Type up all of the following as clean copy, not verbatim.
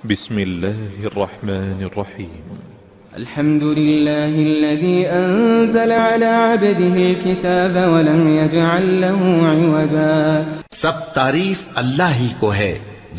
بسم الله الرحمن الرحيم. الحمد لله الذي أنزل على عبده الكتاب ولم يجعل له عوجا. سب تعریف اللہ ہی کو ہے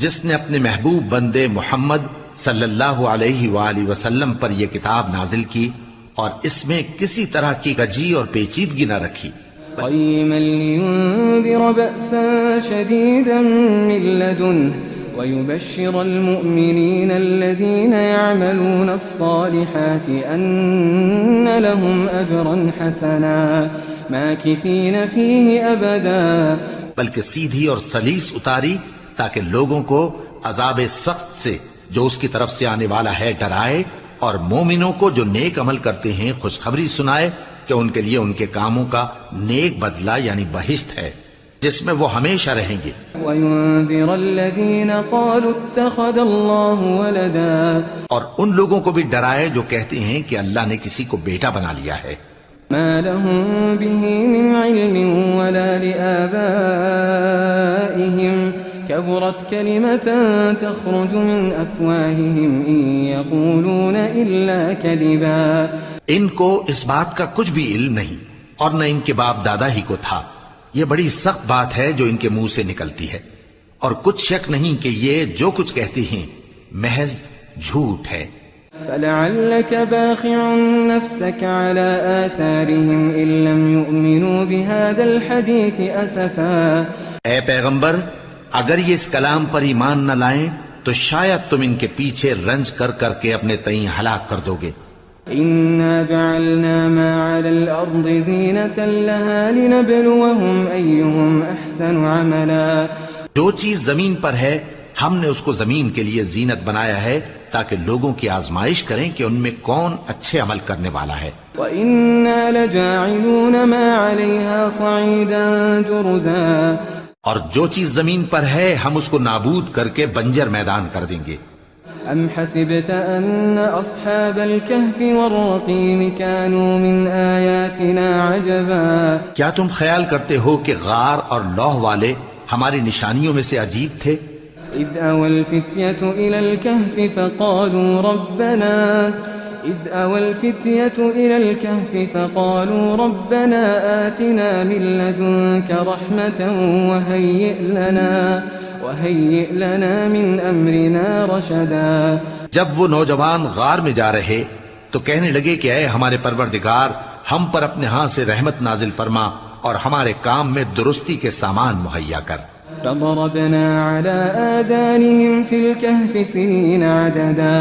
جس نے اپنے محبوب بندے محمد صلی اللہ علیہ وآلہ وسلم پر یہ کتاب نازل کی اور اس میں کسی طرح کی کجی اور پیچیدگی نہ رکھی. قيما لينذر بأسا شديدا من لدنه ويبشر المؤمنين الذين يعملون الصالحات أن لهم أجرا حسنا ماكثين فيه أبدا. بلکہ سیدھی اور سلیس اتاری تاکہ لوگوں کو عذاب سخت سے جو اس کی طرف سے آنے والا ہے ڈرائے، اور مومنوں کو جو نیک عمل کرتے ہیں خوشخبری سنائے کہ ان کے لیے ان کے کاموں کا نیک بدلہ یعنی بہشت ہے جس میں وہ ہمیشہ رہیں گے. وَيُنذِرَ الَّذِينَ قَالُوا اتَّخَذَ اللَّهُ وَلَدًا. اور ان لوگوں کو بھی ڈرائے جو کہتے ہیں کہ اللہ نے کسی کو بیٹا بنا لیا ہے. ما لهم به من علم ولا لآبائهم كبرت كلمة تخرج من أفواههم إن يقولون إلا كذبا. ان کو اس بات کا کچھ بھی علم نہیں اور نہ ان کے باپ دادا ہی کو تھا. یہ بڑی سخت بات ہے جو ان کے منہ سے نکلتی ہے، اور کچھ شک نہیں کہ یہ جو کچھ کہتے ہیں محض جھوٹ ہے. فلعلك باخع نفسك على آثارهم إن لم يؤمنوا بهذا الحديث أسفا. اے پیغمبر، اگر یہ اس کلام پر ایمان نہ لائیں تو شاید تم ان کے پیچھے رنج کر کر کے اپنے تئیں ہلاک کر دو گے. إنا جعلنا ما على الأرض زينة لها لنبلوهم أيهم أحسن عملا. جو چیز زمین پر ہے ہم نے اس کو زمین کے لیے زینت بنایا ہے تاکہ لوگوں کی آزمائش کریں کہ ان میں کون اچھے عمل کرنے والا ہے. وَإِنَّا لَجَاعِلُونَ مَا عَلَيْهَا صَعِيدًا جُرُزًا. اور جو چیز زمین پر ہے ہم اس کو نابود کر کے بنجر میدان کر دیں گے. أَمْ حَسِبْتَ أَنَّ أَصْحَابَ الْكَهْفِ وَالرَّقِيمِ كَانُوا مِنْ آيَاتِنَا عَجَبًا. کیا تم خیال کرتے ہو کہ غار اور لوح والے ہماری نشانیوں میں سے عجیب تھے؟ إِذْ أَوَى الْفِتْيَةُ إِلَى الْكَهْفِ فَقَالُوا رَبَّنَا آتِنَا مِن لَّدُنكَ رَحْمَةً وَهَيِّئْ لَنَا مِنْ أَمْرِنَا رَشَدًا. جب وہ نوجوان غار میں جا رہے تو کہنے لگے کہ اے ہمارے پروردگار، ہم پر اپنے ہاں سے رحمت نازل فرما اور ہمارے کام میں درستی کے سامان مہیا کر. فَضَرَبْنَا عَلَىٰ آذَانِهِمْ فِي الْكَهْفِ سِنِينَ عَدَدًا.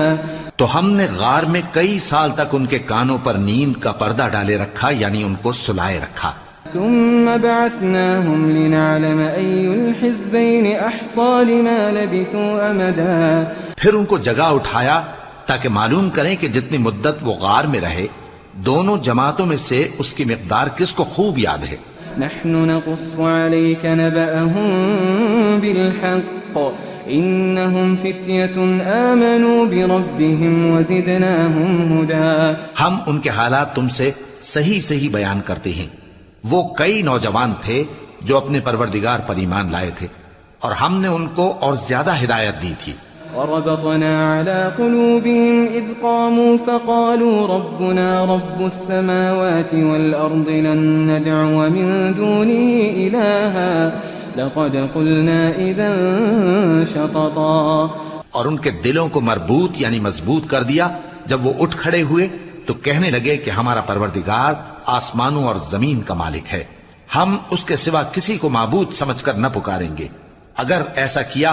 تو ہم نے غار میں کئی سال تک ان کے کانوں پر نیند کا پردہ ڈالے رکھا، یعنی ان کو سلائے رکھا. ثم بعثناهم لنعلم أي الحزبين أحصى لما لبثوا أمدا. پھر ان کو جگہ اٹھایا تاکہ معلوم کریں کہ جتنی مدت وہ غار میں رہے دونوں جماعتوں میں سے اس کی مقدار کس کو خوب یاد ہے. نحن نقص عليك نبأهم بالحق إنهم فتية آمنوا بربهم وزدناهم هدى. ہم ان کے حالات تم سے صحیح صحیح بیان کرتے ہیں. وہ کئی نوجوان تھے جو اپنے پروردگار پر ایمان لائے تھے اور ہم نے ان کو اور زیادہ ہدایت دی تھی. وربطنا على قلوبهم إذ قاموا فقالوا ربنا رب السماوات والأرض لن ندعو من دونه إلها لقد قلنا إذا شططا. اور ان کے دلوں کو مربوط یعنی مضبوط کر دیا. جب وہ اٹھ کھڑے ہوئے تو کہنے لگے کہ ہمارا پروردگار آسمانوں اور زمین کا مالک ہے، ہم اس کے سوا کسی کو معبود سمجھ کر نہ پکاریں گے. اگر ایسا کیا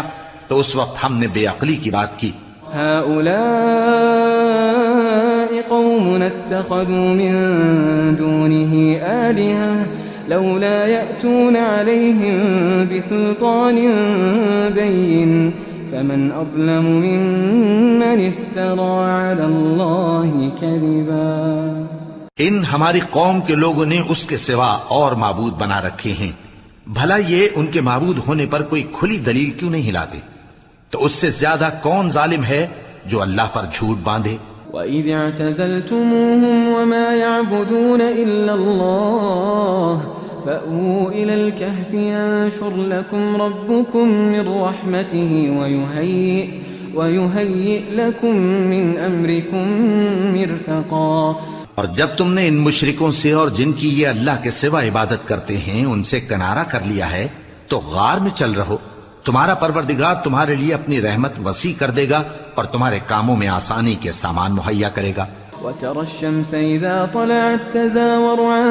تو اس وقت ہم نے بے عقلی کی بات کی. هؤلاء قوم اتخذوا من دونه آلهة لولا يأتون عليهم بسلطان بين فمن أظلم ممن افترى على الله كذبا. ان ہماری قوم کے لوگوں نے اس کے سوا اور معبود بنا رکھے ہیں، بھلا یہ ان کے معبود ہونے پر کوئی کھلی دلیل کیوں نہیں ہلاتے؟ تو اس سے زیادہ کون ظالم ہے جو اللہ پر جھوٹ باندھے. وَإِذِ اعْتَزَلْتُمُوهُمْ وَمَا يَعْبُدُونَ إِلَّا اللَّهَ فَأْوُوا إِلَى الْكَهْفِ يَنشُرْ لَكُمْ رَبُّكُمْ مِنْ رَحْمَتِهِ ويهيئ لكم من أمركم مرفقا۔ اور جب تم نے ان مشرکوں سے اور جن کی یہ اللہ کے سوا عبادت کرتے ہیں ان سے کنارہ کر لیا ہے تو غار میں چل رہو، تمہارا پروردگار تمہارے لیے اپنی رحمت وسیع کر دے گا اور تمہارے کاموں میں آسانی کے سامان مہیا کرے گا۔ وترى الشمس إذا طلعت تزاور عن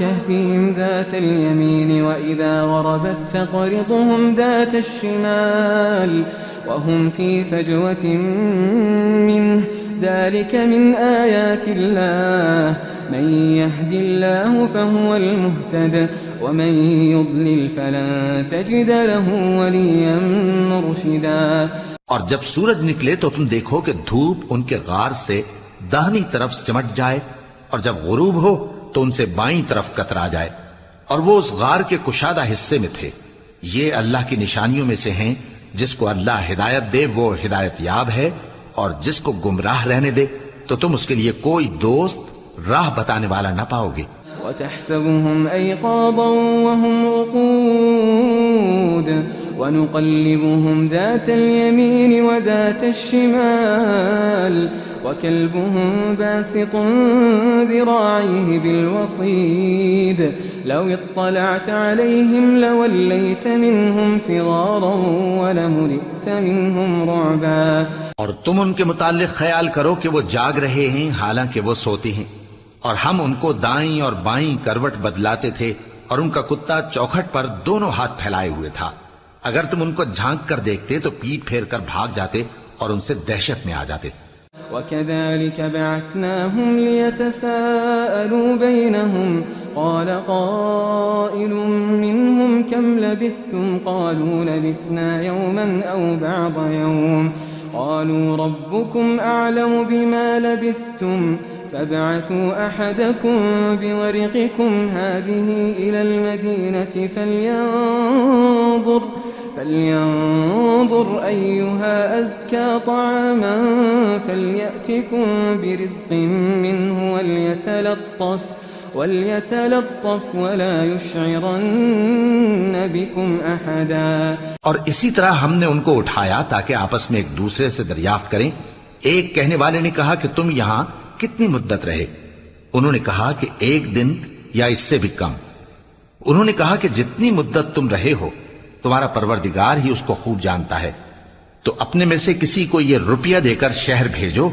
كهفهم ذات اليمين وإذا غربت تقرضهم ذات الشمال وهم في فجوة منه ذلك من آيات الله من يهد الله فهو المهتد ومن يضلل فلن تجد له وليا مرشدا۔ اور جب سورج نکلے تو تم دیکھو کہ دھوپ ان کے غار سے داہنی طرف سمٹ جائے اور جب غروب ہو تو ان سے بائیں طرف کترا جائے، اور وہ اس غار کے کشادہ حصے میں تھے۔ یہ اللہ کی نشانیوں میں سے ہیں، جس کو اللہ ہدایت دے وہ ہدایت یاب ہے، اور جس کو گمراہ رہنے دے تو تم اس کے لیے کوئی دوست راہ بتانے والا نہ پاؤ گے۔ وتحسبهم أيقاظا وهم رقود ونقلبهم ذات اليمين وذات الشمال وكلبهم باسط ذراعيه بالوصيد لو اطلعت عليهم لوليت منهم فرارا ولملئت منهم رعبا۔ اور تم ان کے متعلق خیال کرو کہ وہ جاگ رہے ہیں حالانکہ وہ سوتے ہیں، اور ہم ان کو دائیں اور بائیں کروٹ بدلاتے تھے، اور ان کا کتا چوکھٹ پر دونوں ہاتھ پھیلائے ہوئے تھا۔ اگر تم ان کو جھانک کر دیکھتے تو پیٹ پھیر کر بھاگ جاتے اور ان سے دہشت میں آ جاتے۔ وَكَذَلِكَ بَعَثْنَاهُمْ لِيَتَسَاءَلُوا بَيْنَهُمْ قَالَ قَائِلٌ مِّنْهُمْ كَمْ لَبِثْتُمْ قَالُوا لَبِثْنَا يَوْمًا أَوْ بَعْضَ يَوْمٍ قَالُوا رَبُّكُمْ أَعْلَمُ بِمَا لَبِثْتُمْ فابعثوا أحدكم بورقكم هذه إلى المدينة فلينظر أيها أزكى طعاما فليأتكم برزق منه وليتلطف ولا يشعرن بكم أحدا۔ اور اسی طرح ہم نے ان کو اٹھایا تاکہ آپس میں ایک دوسرے سے دریافت کریں۔ ایک کہنے والے نے کہا کہ تم یہاں کتنی مدت رہے؟ انہوں نے کہا کہ 1 دن یا اس سے بھی کم۔ انہوں نے کہا کہ جتنی مدت تم رہے ہو تمہارا پروردگار ہی اس کو خوب جانتا ہے، تو اپنے میں سے کسی کو یہ روپیہ دے کر شہر بھیجو،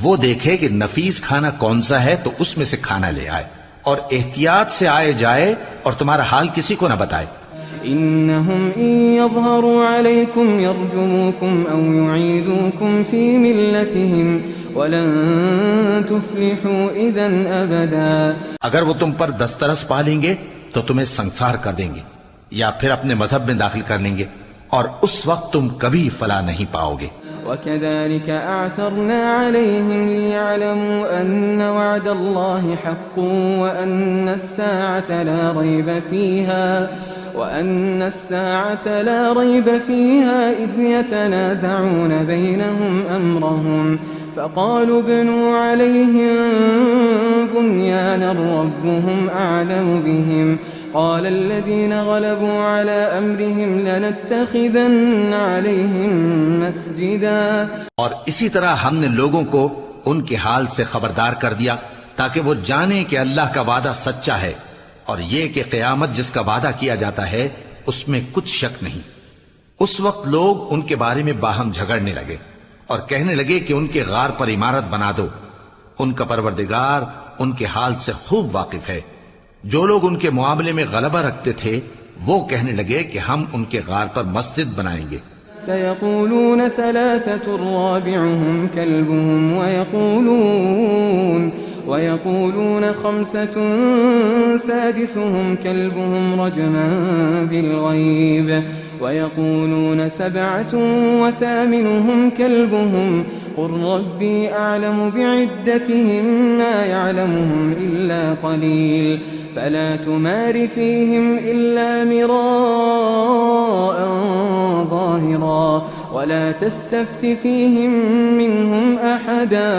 وہ دیکھے کہ نفیس کھانا کون سا ہے تو اس میں سے کھانا لے آئے، اور احتیاط سے آئے جائے اور تمہارا حال کسی کو نہ بتائے۔ إنهم إن يظهروا عليكم يرجموكم أو يعيدوكم في ملتهم ولن تفلحوا إذا أبدا۔ اگر وہ تم پر دسترس پا لیں گے تو تمہیں سنسار کر دیں گے یا پھر اپنے مذہب میں داخل کر لیں گے، اور اس وقت تم کبھی فلاح نہیں پاؤ گے۔ وكذلك أعثرنا عليهم ليعلموا أن وعد الله حق وأن الساعة لا ريب فيها إذ يتنازعون بينهم أمرهم فقالوا ابنوا عليهم بنيانا ربهم أعلم بهم قال الذين غلبوا على أمرهم لنتخذن عليهم مسجدا۔ اور اسی طرح ہم نے لوگوں کو ان کے حال سے خبردار کر دیا تاکہ وہ جانیں کہ اللہ کا وعدہ سچا ہے، اور یہ کہ قیامت جس کا وعدہ کیا جاتا ہے اس میں کچھ شک نہیں۔ اس وقت لوگ ان کے بارے میں باہم جھگڑنے لگے اور کہنے لگے کہ ان کے غار پر عمارت بنا دو۔ ان کا پروردگار ان کے حال سے خوب واقف ہے۔ جو لوگ ان کے معاملے میں غلبہ رکھتے تھے وہ کہنے لگے کہ ہم ان کے غار پر مسجد بنائیں گے۔ سيقولون 3 رابعهم كلبهم ويقولون 5 سادسهم كلبهم رجما بالغيب ويقولون 7 وثامنهم كلبهم قل ربي أعلم بعدتهم ما يعلمهم إلا قليل فلا تمار فيهم إلا مراء ظاهرا ولا تستفت فيهم منهم أحدا۔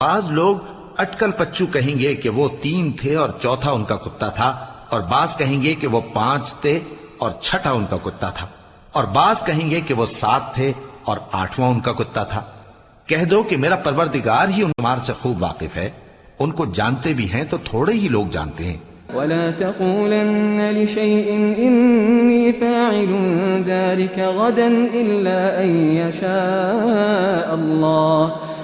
بعض لوگ اٹکل پچو کہیں گے کہ وہ 3 تھے اور چوتھا ان کا کتا تھا، اور بعض کہیں گے کہ وہ 5 تھے اور چھٹا ان کا کتا تھا، اور بعض کہیں گے کہ وہ 7 تھے اور 8واں ان کا کتا تھا۔ کہہ دو کہ میرا پروردگار ہی ان بیمار سے خوب واقف ہے، ان کو جانتے بھی ہیں تو تھوڑے ہی لوگ جانتے ہیں۔ ولا تقولن لشيء إني فاعل ذلك غدا إلا أن يشاء الله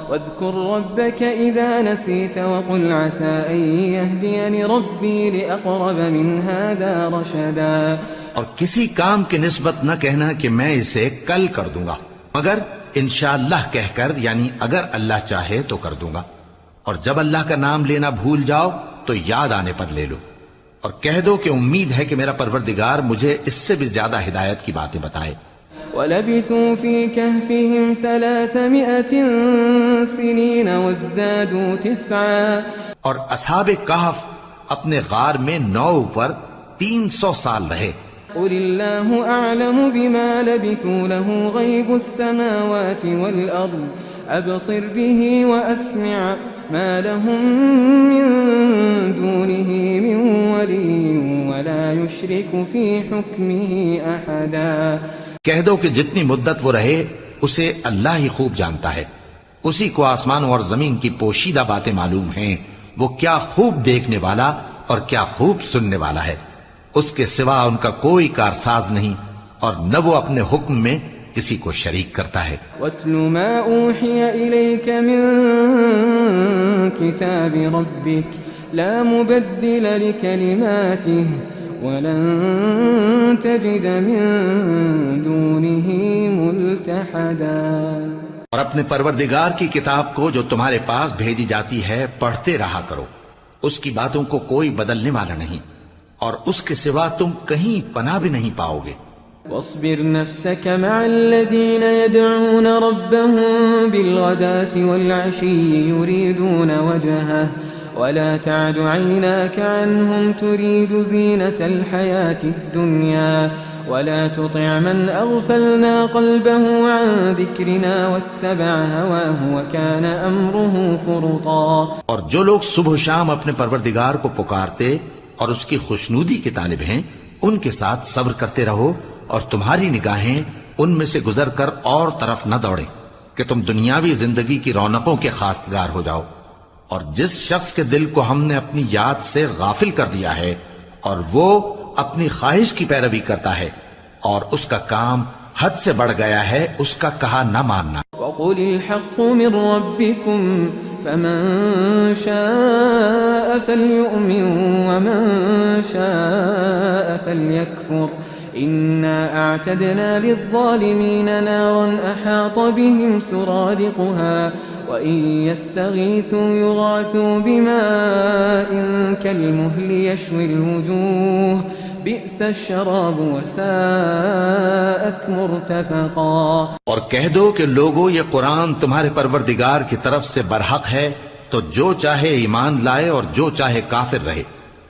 واذكر ربك إذا نسيت وقل عسى أن يهديني ربي لأقرب من هذا رشدا۔ اور کسی کام کی نسبت نہ کہنا کہ میں اسے کل کر دوں گا، مگر انشاءاللہ کہہ کر، یعنی اگر اللہ چاہے تو کر دوں گا، اور جب اللہ کا نام لینا بھول جاؤ تو یاد آنے پر لے لو، اور کہہ دو کہ امید ہے کہ میرا پروردگار مجھے اس سے بھی زیادہ ہدایت کی باتیں بتائے۔ وَلَبِثُوا فِي كَهْفِهِمْ 300 سِنِينَ وَازْدَادُوا 9۔ اور اصحاب کہف اپنے غار میں 9 پر 300 سال رہے۔ قُلِ اللَّهُ أَعْلَمُ بِمَا لَبِثُوا لَهُ غَيْبُ السَّمَاوَاتِ وَالْأَرْضِ أَبْصِرْ بِهِ وَأَسْمِعْ مَا لَهُم مِّن دُونِهِ مِن وَلِيٍّ وَلَا يُشْرِكُ فِي حُكْمِهِ أَحَدًا۔ کہہ دو کہ جتنی مدت وہ رہے اسے اللہ ہی خوب جانتا ہے، اسی کو آسمانوں اور زمین کی پوشیدہ باتیں معلوم ہیں، وہ کیا خوب دیکھنے والا اور کیا خوب سننے والا ہے، اس کے سوا ان کا کوئی کارساز نہیں، اور نہ وہ اپنے حکم میں کسی کو شریک کرتا ہے۔ وَاتْلُ مَا أُوحِيَ إِلَيْكَ مِن كِتَابِ رَبِّكَ لَا مُبَدِّلَ لِكَلِمَاتِهِ وَلَن تَجِدَ مِن دُونِهِ مُلْتَحَدًا۔ اور اپنے پروردگار کی کتاب کو جو تمہارے پاس بھیجی جاتی ہے پڑھتے رہا کرو، اس کی باتوں کو کوئی بدلنے والا نہیں، اور اس کے سوا تم کہیں پناہ بھی نہیں پاؤ گے۔ واصبر نفسك مع الذين يدعون ربهم بالغداة والعشي يريدون وجهه ولا تعد عيناك عنهم تريد زينة الحياة الدنيا ولا تطع من أغفلنا قلبه عن ذكرنا واتبع هواه وكان أمره فرطا۔ اور جو لوگ صبح و شام اپنے پروردگار کو پکارتے اور اس کی خوشنودی کے طالب ہیں، ان کے ساتھ صبر کرتے رہو، اور تمہاری نگاہیں ان میں سے گزر کر اور طرف نہ دوڑیں کہ تم دنیاوی زندگی کی رونقوں کے خواستگار ہو جاؤ۔ اور جس شخص کے دل کو ہم نے اپنی یاد سے غافل کر دیا ہے اور وہ اپنی خواہش کی پیروی کرتا ہے اور اس کا کام حد سے بڑھ گیا ہے، اس کا کہا نہ ماننا۔ وَقُلِ الْحَقُّ مِن رَّبِّكُمْ فَمَن شَاءَ فَلْيُؤْمِن وَمَن شَاءَ فَلْيَكْفُرْ إِنَّا أَعْتَدْنَا لِلظَّالِمِينَ نَارًا أَحَاطَ بِهِمْ سُرَادِقُهَا وَإِن يَسْتَغِيثُوا يُغَاثُوا بِمَاءٍ كَالْمُهْلِ يَشْوِي الْوُجُوهَ بِئْسَ الشَّرَابُ وَسَاءَتْ مُرْتَفَقًا۔ اور کہہ دو کہ لوگو یہ قرآن تمہارے پروردگار کی طرف سے برحق ہے، تو جو چاہے ایمان لائے اور جو چاہے کافر رہے۔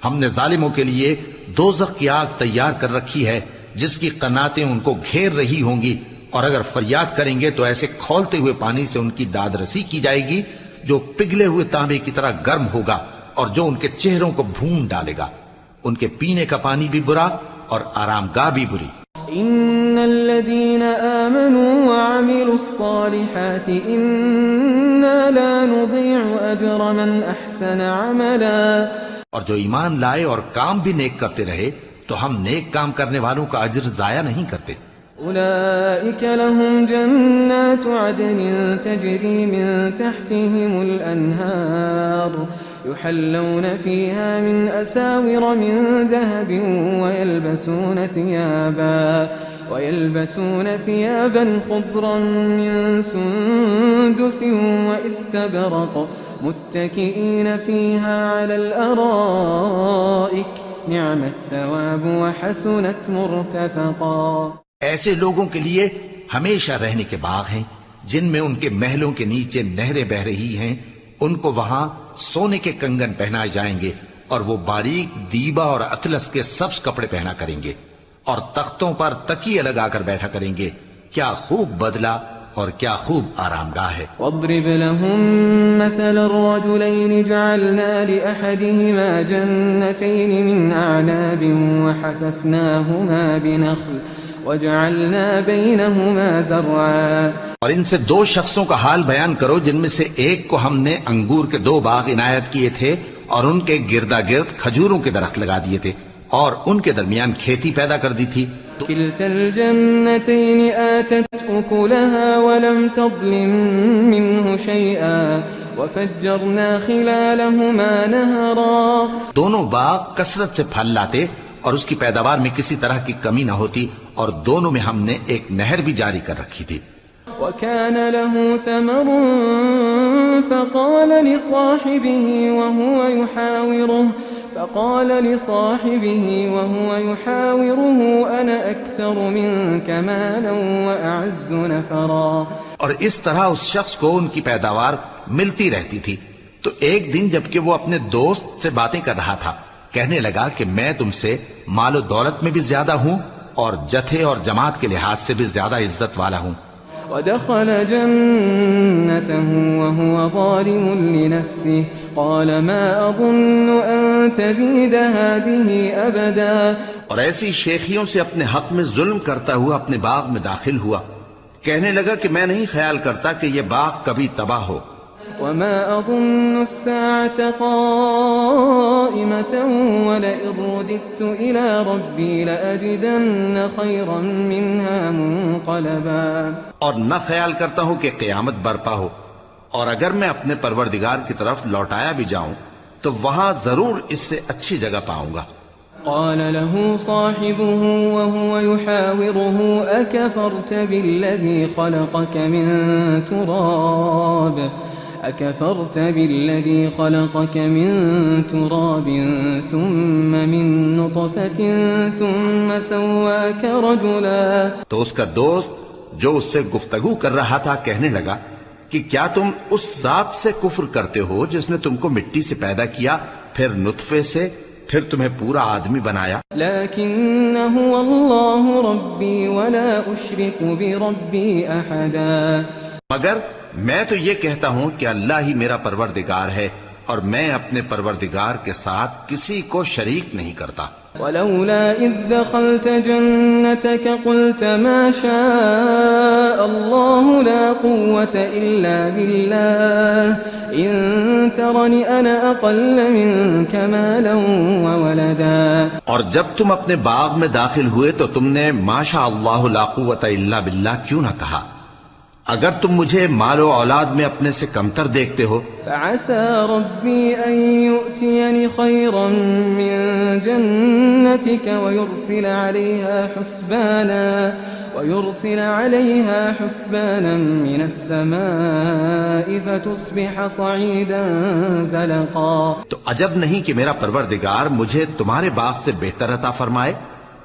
ہم نے ظالموں کے لیے دوزخ کی آگ تیار کر رکھی ہے جس کی قناتیں ان کو گھیر رہی ہوں گی، اور اگر فریاد کریں گے تو ایسے کھولتے ہوئے پانی سے ان کی داد رسی کی جائے گی جو پگھلے ہوئے تانبے کی طرح گرم ہوگا اور جو ان کے چہروں کو بھون ڈالے گا۔ ان کے پینے کا پانی بھی برا اور آرام گاہ بھی بری۔ ان الذين آمنوا وعملوا الصالحات انا لا نضيع اجر من احسن عملا۔ اور جو ایمان لائے اور کام بھی نیک کرتے رہے تو ہم نیک کام کرنے والوں کا اجر ضائع نہیں کرتے۔ أولئك لهم جنات عدن تجري من تحتهم الأنهار يحلون فيها من أساور من ذهب ويلبسون ثيابا خضرا من سندس واستبرق متكئين فيها على الأرائك نعم الثواب وحسنت مرتفقا۔ ایسے لوگوں کے لیے ہمیشہ رہنے کے باغ ہیں جن میں ان کے محلوں کے نیچے نہریں بہ رہی ہیں، ان کو وہاں سونے کے کنگن پہنائے جائیں گے اور وہ باریک دیبا اور اطلس کے سبز کپڑے پہنا کریں گے اور تختوں پر تکیے لگا کر بیٹھا کریں گے۔ کیا خوب بدلہ اور کیا خوب آرام گاہ ہے۔ واضرب لهم مثل الرجلين جعلنا لأحدهما جنتين من أعناب وحففناهما وجعلنا بينهما زرعا اور ان سے دو شخصوں کا حال بیان کرو جن میں سے ایک کو ہم نے انگور کے 2 باغ عنایت کیے تھے اور ان کے گردا گرد کھجوروں کے درخت لگا دیے تھے اور ان کے درمیان کھیتی پیدا کر دی تھی. كلتا الجنتين آتت أكلها ولم تظلم منه شيئا وفجرنا خلالهما نهرا. دونوں باغ کثرت سے پھل لاتے اور اس کی پیداوار میں کسی طرح کی کمی نہ ہوتی اور دونوں میں ہم نے ایک نہر بھی جاری کر رکھی تھی. وكان له ثمر فقال لصاحبه وهو يحاوره أنا أكثر منك مالا وأعز نفرا. اور اس طرح اس شخص کو ان کی پیداوار ملتی رہتی تھی تو ایک دن جبکہ وہ اپنے دوست سے باتیں کر رہا تھا کہنے لگا کہ میں تم سے مال و دولت میں بھی زیادہ ہوں اور جتھے اور جماعت کے لحاظ سے بھی زیادہ عزت والا ہوں. ودخل جنته وهو ظالم لنفسه قال ما أظن أن تبيد هذه أبدا. اور ایسی شیخیوں سے اپنے حق میں ظلم کرتا ہوا اپنے باغ میں داخل ہوا کہنے لگا کہ میں نہیں خیال کرتا کہ یہ باغ کبھی تباہ ہو. وما أظن الساعة قائمة ولئن رددت إلى ربي لأجدن خيرا منها منقلبا. اور نہ خیال کرتا ہوں کہ قیامت برپا ہو اور اگر میں اپنے پروردگار کی طرف لوٹایا بھی جاؤں تو وہاں ضرور اس سے اچھی جگہ پاؤں گا. قال له صاحبه وهو يحاوره أكفرت بالذي خلقك من تراب ثم من نطفة ثم سواك رجلا. تو اس کا دوست جو اس سے گفتگو کر رہا تھا کہنے لگا کہ کیا تم اس ذات سے کفر کرتے ہو جس نے تم کو مٹی سے پیدا کیا پھر نطفے سے پھر تمہیں پورا آدمی بنایا. لیکن هو اللہ ربی ولا اشرک بربی احدا. مگر میں تو یہ کہتا ہوں کہ اللہ ہی میرا پروردگار ہے اور میں اپنے پروردگار کے ساتھ کسی کو شریک نہیں کرتا. ولولا اذ دخلت جنتك قلت ما شاء الله لا قوة الا بالله ان ترني انا اقل منك مالا وولدا. اور جب تم اپنے باغ میں داخل ہوئے تو تم نے ما شاء اللہ لا قوت الا باللہ کیوں نہ کہا اگر تم مجھے مال و اولاد میں اپنے سے کمتر دیکھتے ہو. فعسى ربي ان يؤتيني خيرا من جنتك ويرسل عليها حسبانا من السماء فتصبح صعيدا زلقا. تو عجب نہیں کہ میرا پروردگار مجھے تمہارے باغ سے بہتر عطا فرمائے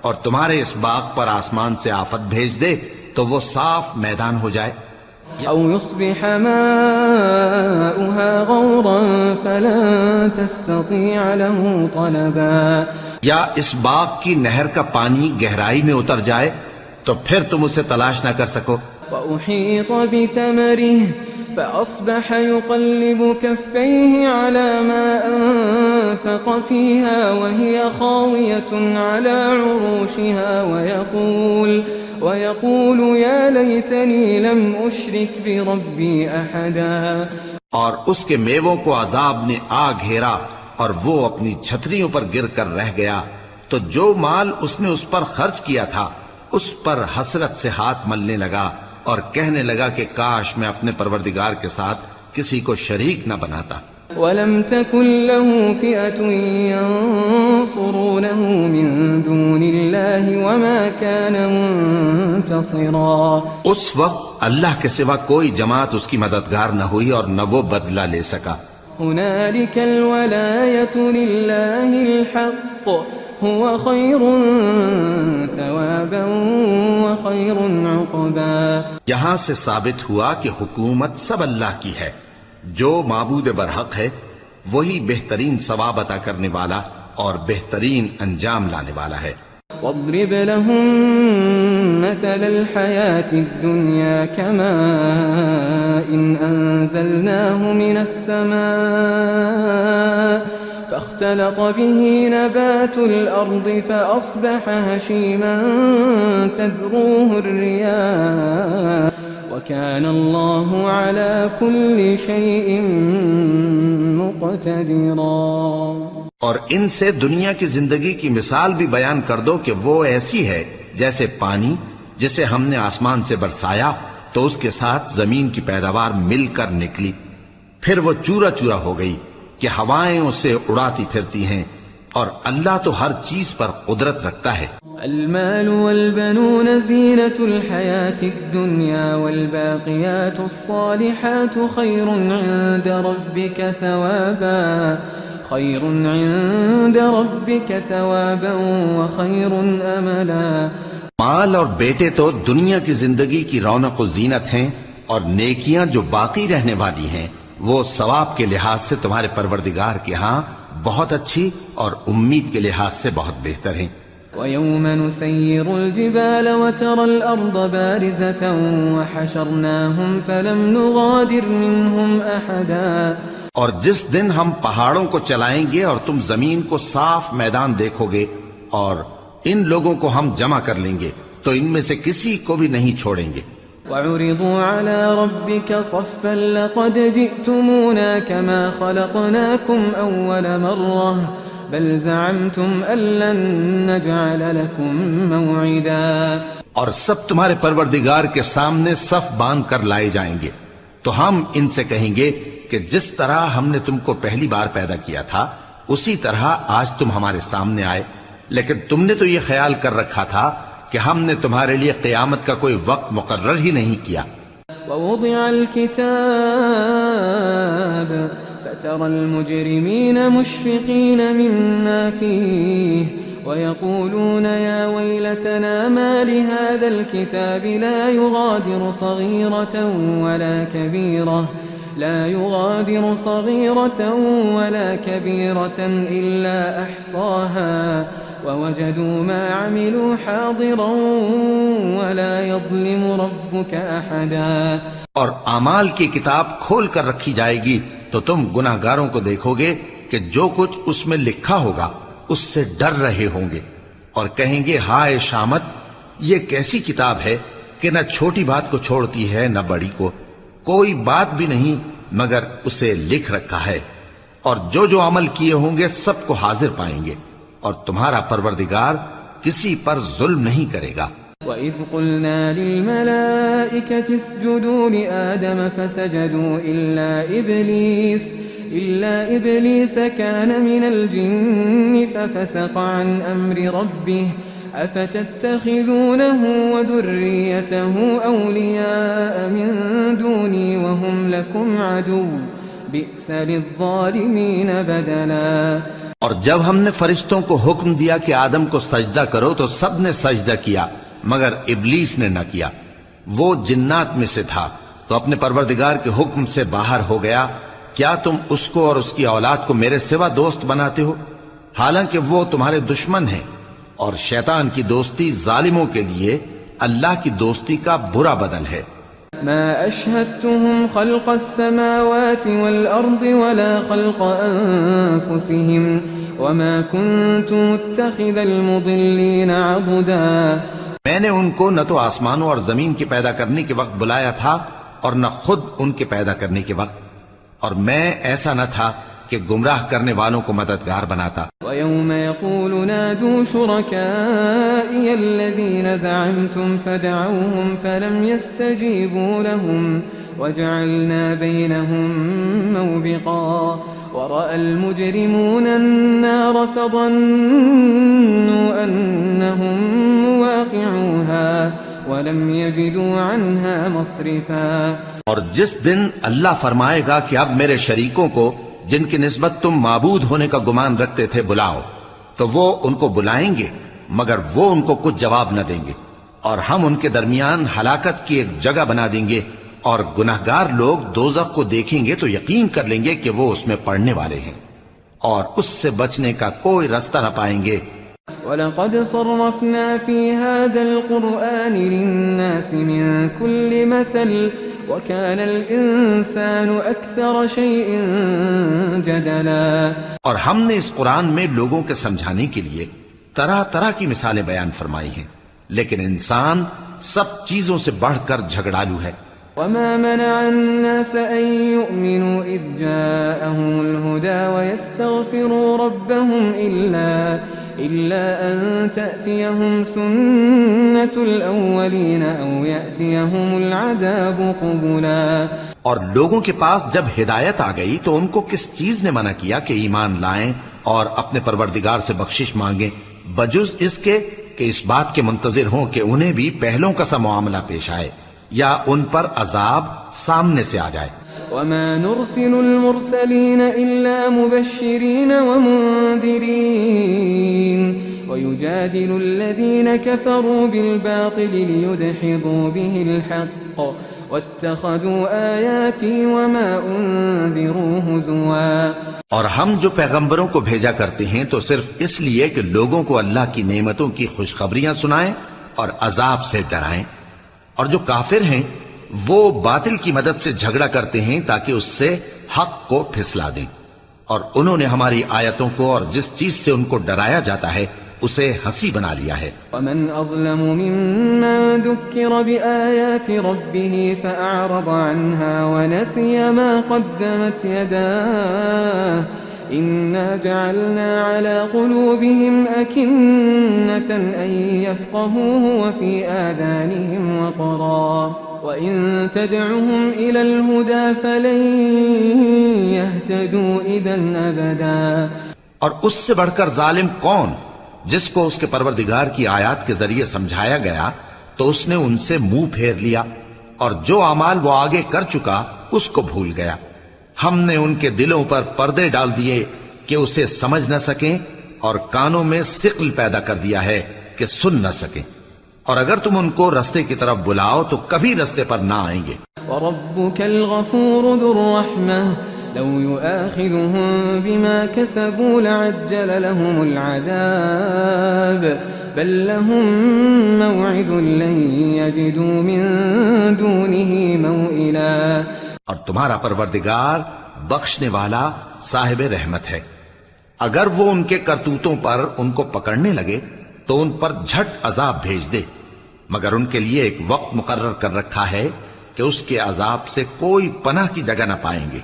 اور تمہارے اس باغ پر آسمان سے آفت بھیج دے تو وہ صاف میدان ہو جائے. او يصبح ماؤها غورا فلن تستطيع له طلبا. یا اس باغ کی نہر کا پانی گہرائی میں اتر جائے تو پھر تم اسے تلاش نہ کر سکو. وأحيط بثمره فأصبح يقلب كفيه على ما أنفق فيها وهي خاوية على عروشها ويقول يا ليتني لم أشرك بربي أحدا. اور اس کے میووں کو عذاب نے آ گھیرا اور وہ اپنی چھتریوں پر گر کر رہ گیا تو جو مال اس نے اس پر خرچ کیا تھا اس پر حسرت سے ہاتھ ملنے لگا اور کہنے لگا کہ کاش میں اپنے پروردگار کے ساتھ کسی کو شریک نہ بناتا. وَلَمْ تَكُنْ لَهُ فِئَةٌ يَنصُرُونَهُ مِن دُونِ اللَّهِ وَمَا كَانَ مُنْتَصِرًا. اس وقت اللہ کے سوا کوئی جماعت اس کی مددگار نہ ہوئی اور نہ وہ بدلہ لے سکا. هُنَالِكَ الْوَلَایَةُ لِلَّهِ الْحَقِّ هُوَ خَيْرٌ ثَوَابًا وَخَيْرٌ عُقْبًا. یہاں سے ثابت ہوا کہ حکومت سب اللہ کی ہے. جو معبود برحق ہے وہی بہترین ثواب عطا کرنے والا اور بہترین انجام لانے والا ہے. واضرب لهم مثل الحياة الدنيا كماء أنزلناه من السماء فاختلط به نبات الأرض فأصبح هشيما تذروه الرياح وكان الله على كل شيء مقتدرا۔ اور ان سے دنیا کی زندگی کی مثال بھی بیان کر دو کہ وہ ایسی ہے جیسے پانی جسے ہم نے آسمان سے برسایا تو اس کے ساتھ زمین کی پیداوار مل کر نکلی، پھر وہ چورا چورا ہو گئی کہ ہوائیں اسے اڑاتی پھرتی ہیں، اور اللہ تو ہر چیز پر قدرت رکھتا ہے۔ المال والبنون زينة الحياة الدنيا والباقيات الصالحات خير عند ربك ثوابا وخير املا۔ مال اور بیٹے تو دنیا کی زندگی کی رونق و زینت ہیں، اور نیکیاں جو باقی رہنے والی ہیں وہ ثواب کے لحاظ سے تمہارے پروردگار کے ہاں بہت اچھی اور امید کے لحاظ سے بہت بہتر ہیں۔ وَيَوْمَ نُسَيِّرُ الْجِبَالَ وَتَرَى الْأَرْضَ بَارِزَةً وَحَشَرْنَاهُمْ فَلَمْ نُغَادِرْ مِنْهُمْ أَحَدًا۔ اور جس دن ہم پہاڑوں کو چلائیں گے اور تم زمین کو صاف میدان دیکھو گے اور ان لوگوں کو ہم جمع کر لیں گے تو ان میں سے کسی کو بھی نہیں چھوڑیں گے۔ وَعُرِضُوا عَلَى رَبِّكَ صَفًّا لَقَدْ جِئْتُمُونَا كَمَا خَلَقْنَاكُمْ أَوَّلَ مَرَّةٍ بَلْ زَعَمْتُمْ أَن لَّن نَّجْعَلَ لَكُم مَّوْعِدًا۔ اور سب تمہارے پروردگار کے سامنے صف باندھ کر لائے جائیں گے تو ہم ان سے کہیں گے کہ جس طرح ہم نے تم کو پہلی بار پیدا کیا تھا اسی طرح آج تم ہمارے سامنے آئے، لیکن تم نے تو یہ خیال کر رکھا تھا کہ ہم نے تمہارے لیے قیامت کا کوئی وقت مقرر ہی نہیں کیا۔ ووضع الكتاب فترى المجرمين مشفقين مما فيه ويقولون يا ويلتنا ما لهذا الكتاب لا يغادر صغيرة ولا كبيرة إلا أحصاها ووجدوا ما عملوا حاضرا ولا يظلم ربك أحدا۔ اور اعمال کی کتاب کھول کر رکھی جائے گی تو تم گناہگاروں کو دیکھو گے کہ جو کچھ اس میں لکھا ہوگا اس سے ڈر رہے ہوں گے اور کہیں گے ہائے شامت، یہ کیسی کتاب ہے کہ نہ چھوٹی بات کو چھوڑتی ہے نہ بڑی کو، کوئی بات بھی نہیں مگر اسے لکھ رکھا ہے، اور جو جو عمل کیے ہوں گے سب کو حاضر پائیں گے، اور تمہارا پروردگار کسی پر ظلم نہیں کرے گا۔ وَإِذْ قُلْنَا لِلْمَلَائِكَةِ اسْجُدُوا لِآدَمَ فَسَجَدُوا إِلَّا إِبْلِيسَ كَانَ مِنَ الْجِنِّ فَفَسَقَ عَنْ أَمْرِ رَبِّهِ أَفَتَتَّخِذُونَهُ وَذُرِّيَّتَهُ أَوْلِيَاءَ مِن دُونِي وَهُمْ لَكُمْ عَدُوٌّ بِئْسَ لِلظَّالِمِينَ بَدَلًا۔ اور جب ہم نے فرشتوں کو حکم دیا کہ آدم کو سجدہ کرو تو سب نے سجدہ کیا مگر ابلیس نے نہ کیا، وہ جنات میں سے تھا تو اپنے پروردگار کے حکم سے باہر ہو گیا۔ کیا تم اس کو اور اس کی اولاد کو میرے سوا دوست بناتے ہو، حالانکہ وہ تمہارے دشمن ہیں، اور شیطان کی دوستی ظالموں کے لیے اللہ کی دوستی کا برا بدل ہے۔ ما أشهدتهم خلق السماوات والأرض ولا خلق أنفسهم وما كنت متخذ المضلين عضدا۔ میں نے ان کو نہ تو آسمانوں اور زمین کے پیدا کرنے کے وقت بلایا تھا اور نہ خود ان کے پیدا کرنے کے وقت، اور میں ایسا نہ تھا کہ گمراہ کرنے والوں کو مددگار بناتا۔ وَيَوْمَ يَقُولُ نَادُوا شُرَكَائِيَ الَّذِينَ زَعَمْتُمْ فَدَعَوْهُمْ فَلَمْ يَسْتَجِيبُوا لَهُمْ وَجَعَلْنَا بَيْنَهُمْ مَوْبِقًا وَرَأَى الْمُجْرِمُونَ النَّارَ فَظَنُّوا أَنَّهُمْ مُوَاقِعُوهَا وَلَمْ يَجِدُوا عَنْهَا مَصْرِفًا۔ اور جس دن اللہ فرمائے گا کہ اب میرے شریکوں کو جن کی نسبت تم معبود ہونے کا گمان رکھتے تھے بلاؤ، تو وہ ان کو بلائیں گے مگر وہ ان کو کچھ جواب نہ دیں گے، اور ہم ان کے درمیان ہلاکت کی ایک جگہ بنا دیں گے، اور گناہگار لوگ دوزخ کو دیکھیں گے تو یقین کر لیں گے کہ وہ اس میں پڑنے والے ہیں اور اس سے بچنے کا کوئی رستہ نہ پائیں گے۔ وَلَقَدْ صَرَّفْنَا فِي هَذَا الْقُرْآنِ لِلنَّاسِ مِنْ كُلِّ مَثَلٍ وكان الإنسان أكثر شيء جدلا۔ اور ہم نے اس قرآن میں لوگوں کے سمجھانے کے لیے طرح طرح کی مثالیں بیان فرمائی ہیں، لیکن انسان سب چیزوں سے بڑھ کر جھگڑالو ہے۔ وما منع الناس أن يؤمنوا إذ جاءهم الهدى ويستغفروا ربهم إلا أن تأتيهم سنة الأولين أو يأتيهم العذاب قبلا۔ اور لوگوں کے پاس جب ہدایت آ گئی تو ان کو کس چیز نے منع کیا کہ ایمان لائیں اور اپنے پروردگار سے بخشش مانگیں، بجز اس کے کہ اس بات کے منتظر ہوں کہ انہیں بھی پہلوں کا سا معاملہ پیش آئے یا ان پر عذاب سامنے سے آ جائے۔ وما نرسل المرسلين إلا مبشرين ومنذرين ويجادل الذين كفروا بالباطل ليدحضوا به الحق واتخذوا آياتي وما أنذروا هزوا۔ اور ہم جو پیغمبروں کو بھیجا کرتے ہیں تو صرف اس لیے کہ لوگوں کو اللہ کی نعمتوں کی خوشخبریاں سنائیں اور عذاب سے ڈرائیں، اور جو کافر ہیں وہ باطل کی مدد سے جھگڑا کرتے ہیں تاکہ اس سے حق کو پھسلا دیں، اور انہوں نے ہماری آیتوں کو اور جس چیز سے ان کو ڈرایا جاتا ہے اسے ہنسی بنا لیا ہے۔ ومن أظلم ممن ذكر بآيات ربه فأعرض عنها ونسي ما قدمت يداه إنا جعلنا على قلوبهم أكنة أن يفقهوه وفي آذانهم وقرا وإن تدعهم إلى الهدى فلن يهتدوا إذا أبدا۔ اور اس سے بڑھ کر ظالم کون جس کو اس کے پروردگار کی آیات کے ذریعے سمجھایا گیا تو اس نے ان سے منہ پھیر لیا، اور جو اعمال وہ آگے کر چکا اس کو بھول گیا۔ ہم نے ان کے دلوں پر پردے ڈال دیے کہ اسے سمجھ نہ سکیں، اور کانوں میں ثقل پیدا کر دیا ہے کہ سن نہ سکیں، اور اگر تم ان کو رستے کی طرف بلاؤ تو کبھی رستے پر نہ آئیں گے۔ وَرَبُّكَ الْغَفُورُ ذُو الرَّحْمَةِ لو يؤاخذهم بما كسبوا لعجل لهم العذاب بل لهم موعد لن يجدوا من دونه موئلا۔ اور تمہارا پروردگار بخشنے والا صاحب رحمت ہے، اگر وہ ان کے کرتوتوں پر ان کو پکڑنے لگے تو ان پر جھٹ عذاب بھیج دے، مگر ان کے لیے ایک وقت مقرر کر رکھا ہے کہ اس کے عذاب سے کوئی پناہ کی جگہ نہ پائیں گے۔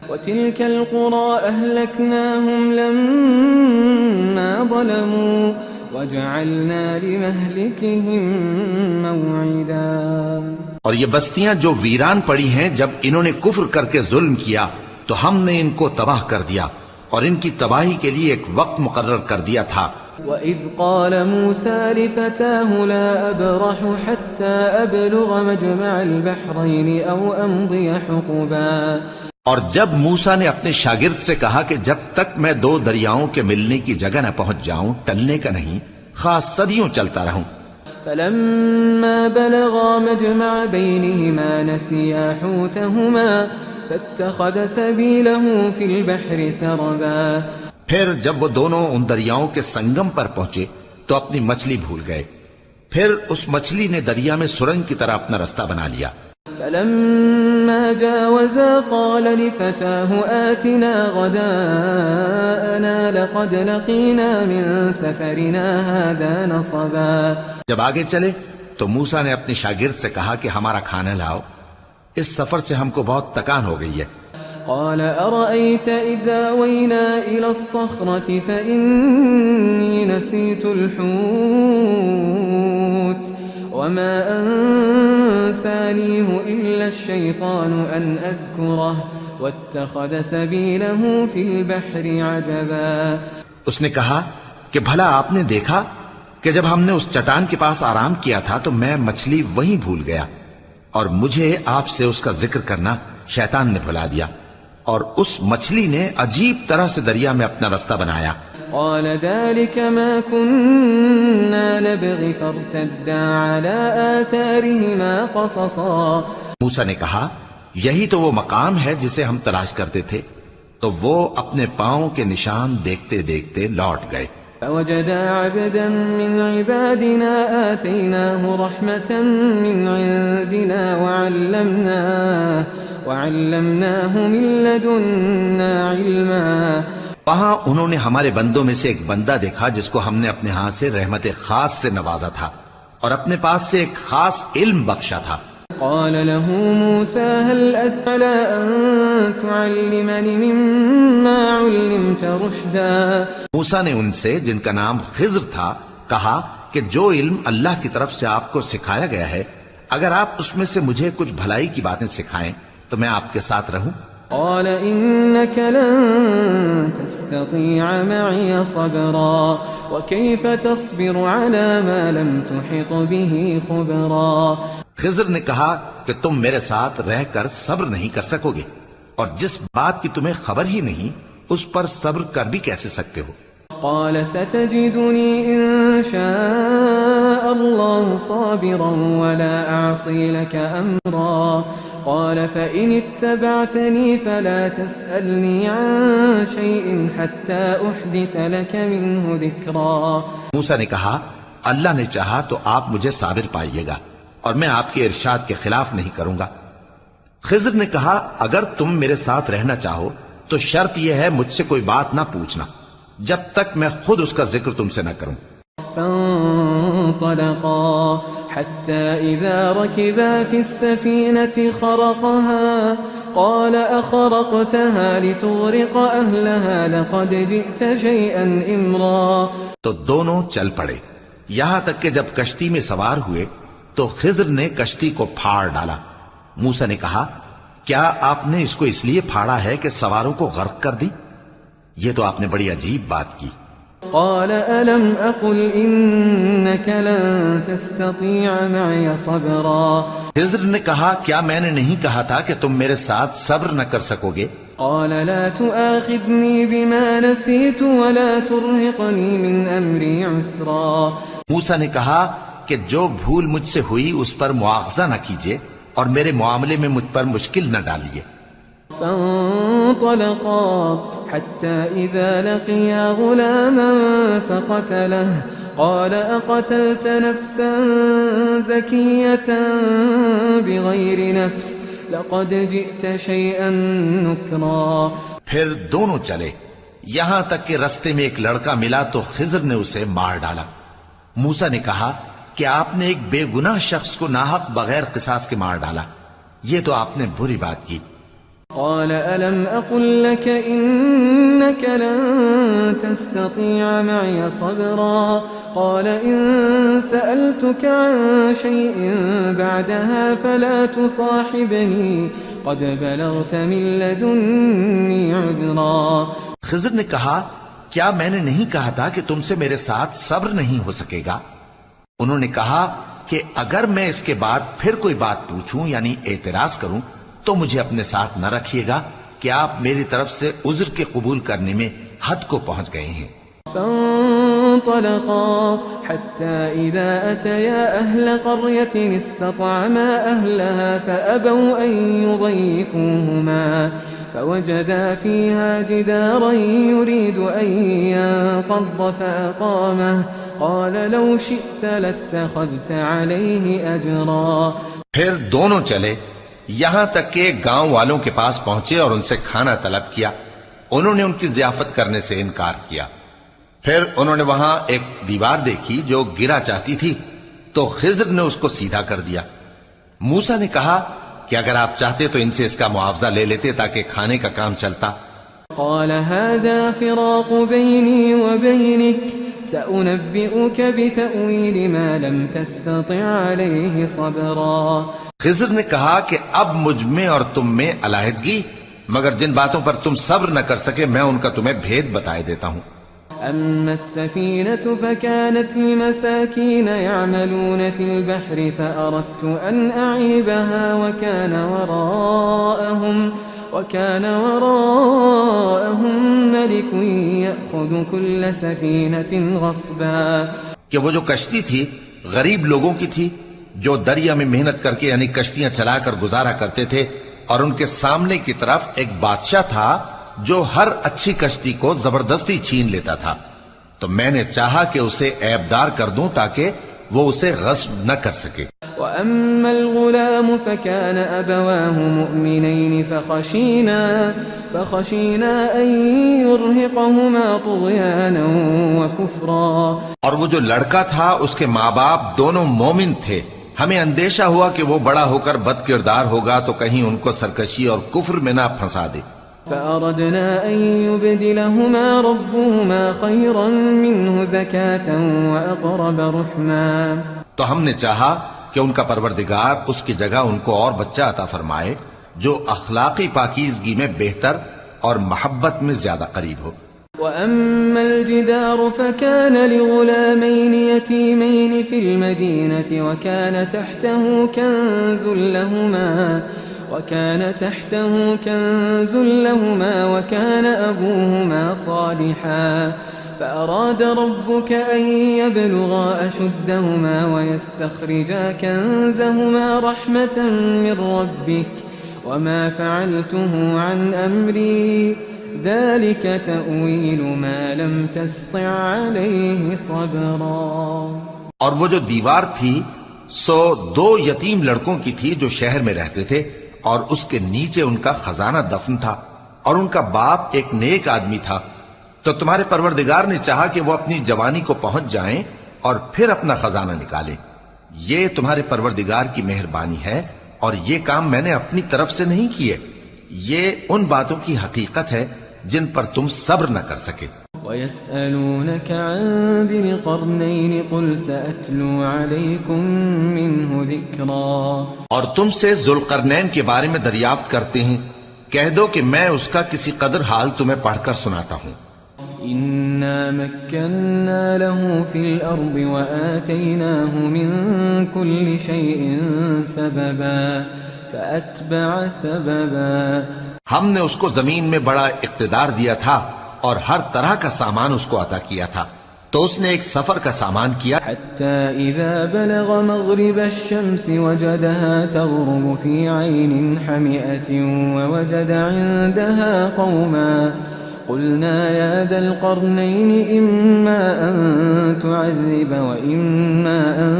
وَتِلْكَ الْقُرَىٰ أَهْلَكْنَاهُمْ لَمَّا ظَلَمُوا وَجَعَلْنَا لِمَهْلِكِهِمْ مَوْعِدًا۔ اور یہ بستیاں جو ویران پڑی ہیں جب انہوں نے کفر کر کے ظلم کیا تو ہم نے ان کو تباہ کر دیا اور ان کی تباہی کے لیے ایک وقت مقرر کر دیا تھا۔ وَإِذْ قَالَ مُوسَىٰ لِفَتَاهُ لَا أَبْرَحُ حَتَّىٰ أَبْلُغَ مَجْمَعَ الْبَحْرَيْنِ أَوْ أَمْضِيَ حُقُبًا۔ اور جب موسیٰ نے اپنے شاگرد سے کہا کہ جب تک میں دو دریاؤں کے ملنے کی جگہ نہ پہنچ جاؤں ٹلنے کا نہیں، خاص صدیوں چلتا رہوں۔ فَلَمَّا بَلَغَا مَجْمَعَ بَيْنِهِمَا نَسِيَا حُوتَهُمَا فَاتَّخَذَ سَبِيلَهُ فِي الْبَحْرِ سَرَبًا۔ پھر جب وہ دونوں ان دریاؤں کے سنگم پر پہنچے تو اپنی مچھلی بھول گئے، پھر اس مچھلی نے دریا میں سرنگ کی طرح اپنا رستہ بنا لیا۔ فَلَمَّا جَاوَزَا قَالَ لِفَتَاهُ آتِنَا غَدَاءَنَا لَقَدْ لَقِينَا مِن سَفَرِنَا هَٰذَا نَصَبًا۔ جب آگے چلے تو موسیٰ نے اپنے شاگرد سے کہا کہ ہمارا کھانا لاؤ، اس سفر سے ہم کو بہت تکان ہو گئی ہے۔ قال أرأيت إذا وينا إلى الصخرة فإني نسيت الحوت وما أنسانيه إلا الشيطان أن أذكره واتخذ سبيله في البحر عجبا۔ اس نے کہا کہ بھلا آپ نے دیکھا کہ جب ہم نے اس چٹان کے پاس آرام کیا تھا تو میں مچھلی وہیں بھول گیا، اور مجھے آپ سے اس کا ذکر کرنا شیطان نے بھلا دیا، اور اس مچھلی نے عجیب طرح سے دریا میں اپنا رستہ بنایا۔ قال ذلك ما كنا نبغي فارتدا على آثارهما قصصا۔ موسیٰ نے کہا یہی تو وہ مقام ہے جسے ہم تلاش کرتے تھے، تو وہ اپنے پاؤں کے نشان دیکھتے دیکھتے لوٹ گئے۔ فوجدا عبدا من عبادنا آتيناه رحمة من عندنا وعلمناه من لدنا علما. وہاں انہوں نے ہمارے بندوں میں سے ایک بندہ دیکھا جس کو ہم نے اپنے ہاں سے رحمت خاص سے نوازا تھا اور اپنے پاس سے ایک خاص علم بخشا تھا. قال له موسى هل أدلك على أن تعلمني مما علمت رشدا. موسیٰ نے ان سے جن کا نام خضر تھا کہا کہ جو علم اللہ کی طرف سے آپ کو سکھایا گیا ہے اگر آپ اس میں سے مجھے کچھ بھلائی کی باتیں سکھائیں تو میں آپ کے ساتھ رہوں. قال إنك لن تستطيع معي صبرا وكيف تصبر على ما لم تحط به خبرا. خضر نے کہا کہ تم میرے ساتھ رہ کر صبر نہیں کر سکو گے اور جس بات کی تمہیں خبر ہی نہیں اس پر صبر کر بھی کیسے سکتے ہو. قال ستجدني إن شاء الله صابرا ولا أعصي لك أمرا. قال فإن اتبعتني فلا تسألني عن شيء حتى أحدث لك منه ذكرا. موسیٰ نے کہا اللہ نے چاہا تو آپ مجھے صابر پائیے گا اور میں آپ کے ارشاد کے خلاف نہیں کروں گا. خضر نے کہا اگر تم میرے ساتھ رہنا چاہو تو شرط یہ ہے مجھ سے کوئی بات نہ پوچھنا جب تک میں خود اس کا ذکر تم سے نہ کروں. فانطلقا حتى إذا ركبا في السفينة خرقها قال أخرقتها لتغرق أهلها لقد جئت شيئا إمرا. تو دونوں چل پڑے یہاں تک کہ جب کشتی میں سوار ہوئے تو خضر نے کشتی کو پھاڑ ڈالا. موسیٰ نے کہا کیا آپ نے اس کو اس لیے پھاڑا ہے کہ سواروں کو غرق کر دی؟ یہ تو آپ نے بڑی عجیب بات کی. قال ألم أقل إنك لن تستطيع معي صبرا. خضر نے کہا کیا میں نے نہیں کہا تھا کہ تم میرے ساتھ صبر نہ کر سکو گے؟ قال لا تؤاخذني بما نسيت ولا ترهقني من أمري عسرا. موسیٰ نے کہا کہ جو بھول مجھ سے ہوئی اس پر مواخذہ نہ کیجیے اور میرے معاملے میں مجھ پر مشکل نہ ڈالیے. فانطلقا حتى إذا لقيا غلاما فقتله قال أقتلت نفسا زكية بغير نفس لقد جئت شيئا نكرا. پھر دونوں چلے یہاں تک کہ رستے میں ایک لڑکا ملا تو خضر نے اسے مار ڈالا. موسیٰ نے کہا کہ آپ نے ایک بے گناہ شخص کو ناحق بغیر قصاص کے مار ڈالا، یہ تو آپ نے بری بات کی. قال ألم أقل لك إنك لن تستطيع معي صبرا. قال إن سألتك عن شيء بعدها فلا تصاحبني قد بلغت من لدني عذرا. خضر نے کہا کیا میں نے نہیں کہا تھا کہ تم سے میرے ساتھ صبر نہیں ہو سکے گا؟ انہوں نے کہا کہ اگر میں اس کے بعد پھر کوئی بات پوچھوں یعنی اعتراض کروں تو مجھے اپنے ساتھ نہ رکھیے گا کہ آپ میری طرف سے عذر کے قبول کرنے میں حد کو پہنچ گئے ہیں. فانطلقا حتى إذا أتيا أهل قرية استطعما أهلها فأبوا أن يضيفوهما فوجدا فيها جدارا يريد أن ينقض فأقامه قال لو شئت لاتخذت عليه أجرا. پھر دونوں چلے یہاں تک کہ گاؤں والوں کے پاس پہنچے اور ان سے کھانا طلب کیا. انہوں نے ان کی ضیافت کرنے سے انکار کیا. پھر انہوں نے وہاں ایک دیوار دیکھی جو گرا چاہتی تھی تو خضر نے اس کو سیدھا کر دیا. موسیٰ نے کہا کہ اگر آپ چاہتے تو ان سے اس کا معاوضہ لے لیتے تاکہ کھانے کا کام چلتا. قال هذا فراق بيني وبينك سأنبئك بتأويل ما لم تستطع عليه صبرا. خضر نے کہا کہ اب مجھ میں اور تم میں علیحدگی مگر جن باتوں پر تم صبر نہ کر سکے میں ان کا تمہیں بھید بتائے دیتا ہوں. أما السفينة فكانت لمساكين يعملون في البحر فأردت أن أعيبها وكان وراءهم ملك يأخذ كل سفينة غصبا. کہ وہ جو کشتی تھی غریب لوگوں کی تھی جو دریا میں محنت کر کے یعنی کشتیاں چلا کر گزارا کرتے تھے اور ان کے سامنے کی طرف ایک بادشاہ تھا جو ہر اچھی کشتی کو زبردستی چھین لیتا تھا. تو میں نے چاہا کہ اسے عیبدار کر دوں تاکہ وہ اسے غصب نہ کر سکے۔ وأما الغلام فكان أبواه مؤمنين فخشينا أن يرهقهما طغيانا وكفرا۔ اور وہ جو لڑکا تھا اس کے ماں باپ دونوں مومن تھے، ہمیں اندیشہ ہوا کہ وہ بڑا ہو کر بد کردار ہوگا تو کہیں ان کو سرکشی اور کفر میں نہ پھنسا دے۔ فأردنا أن يبدلهما ربهما خيرا منه زكاة وأقرب رحما۔ تو ہم نے چاہا کہ ان کا پروردگار اس کی جگہ ان کو اور بچہ عطا فرمائے جو اخلاقی پاکیزگی میں بہتر اور محبت میں زیادہ قریب ہو۔ وأما الجدار فكان لغلامين يتيمين في المدينة وكان تحته كنز لهما وكان أبوهما صالحا فأراد ربك أن يبلغا أشدهما ويستخرجا كنزهما رحمة من ربك وما فعلته عن أمري ذلك تأويل ما لم تستطع عليه صبرا۔ اور وہ جو دیوار تھی سو 2 یتیم لڑکوں کی تھی جو شہر میں رہتے تھے، اور اس کے نیچے ان کا خزانہ دفن تھا، اور ان کا باپ ایک نیک آدمی تھا۔ تو تمہارے پروردگار نے چاہا کہ وہ اپنی جوانی کو پہنچ جائیں اور پھر اپنا خزانہ نکالیں۔ یہ تمہارے پروردگار کی مہربانی ہے، اور یہ کام میں نے اپنی طرف سے نہیں کیے، یہ ان باتوں کی حقیقت ہے جن پر تم صبر نہ کر سکے۔ وَيَسْأَلُونَكَ عَنْ ذِي الْقَرْنَيْنِ قُلْ سَأَتْلُو عَلَيْكُمْ مِنْهُ ذِكْرًا۔ اور تم سے ذوالقرنین کے بارے میں دریافت کرتے ہیں، کہہ دو کہ میں اس کا کسی قدر حال تمہیں پڑھ کر سناتا ہوں۔ إِنَّا مَكَّنَّا لَهُ فِي الْأَرْضِ وَآتَيْنَاهُ مِنْ كُلِّ شَيْءٍ سَبَبًا فَأَتْبَعَ سَبَبًا۔ ہم نے اس کو زمین میں بڑا اقتدار دیا تھا اور ہر طرح کا سامان اس کو عطا کیا تھا، تو اس نے ایک سفر کا سامان کیا۔ حتى إذا بلغ مغرب الشمس وجدها تغرب في عين حمئة ووجد عندها قوما قلنا يا ذا القرنين إما أن تعذب وإما أن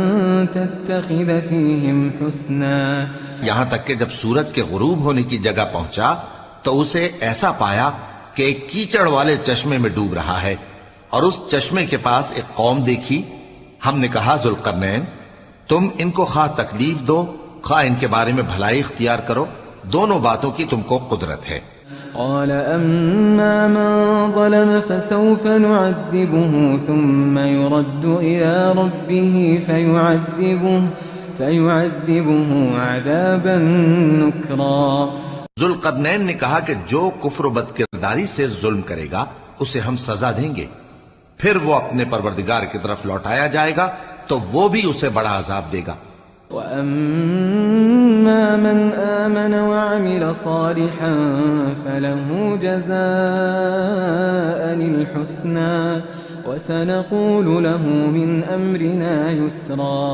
تتخذ فيهم حسنا۔ یہاں تک کہ جب سورج کے غروب ہونے کی جگہ پہنچا تو اسے ایسا پایا کہ ایک کیچڑ والے چشمے میں ڈوب رہا ہے، اور اس چشمے کے پاس ایک قوم دیکھی۔ ہم نے کہا ذوالقرنین تم ان کو خواہ تکلیف دو خواہ ان کے بارے میں بھلائی اختیار کرو، دونوں باتوں کی تم کو قدرت ہے۔ قال أما من ظلم فسوف نعذبه ثم يرد إلى ربه فيعذبه عذابا نكرا۔ ذوالقرنین نے کہا کہ جو کفر و بد کرداری سے ظلم کرے گا اسے ہم سزا دیں گے، پھر وہ اپنے پروردگار کی طرف لوٹایا جائے گا تو وہ بھی اسے بڑا عذاب دے گا۔ وَأَمَّا مَنْ آمَنَ وَعَمِلَ صَالِحًا فَلَهُ جَزَاءً الْحُسْنَى وَسَنَقُولُ لَهُ مِنْ أَمْرِنَا يُسْرًا۔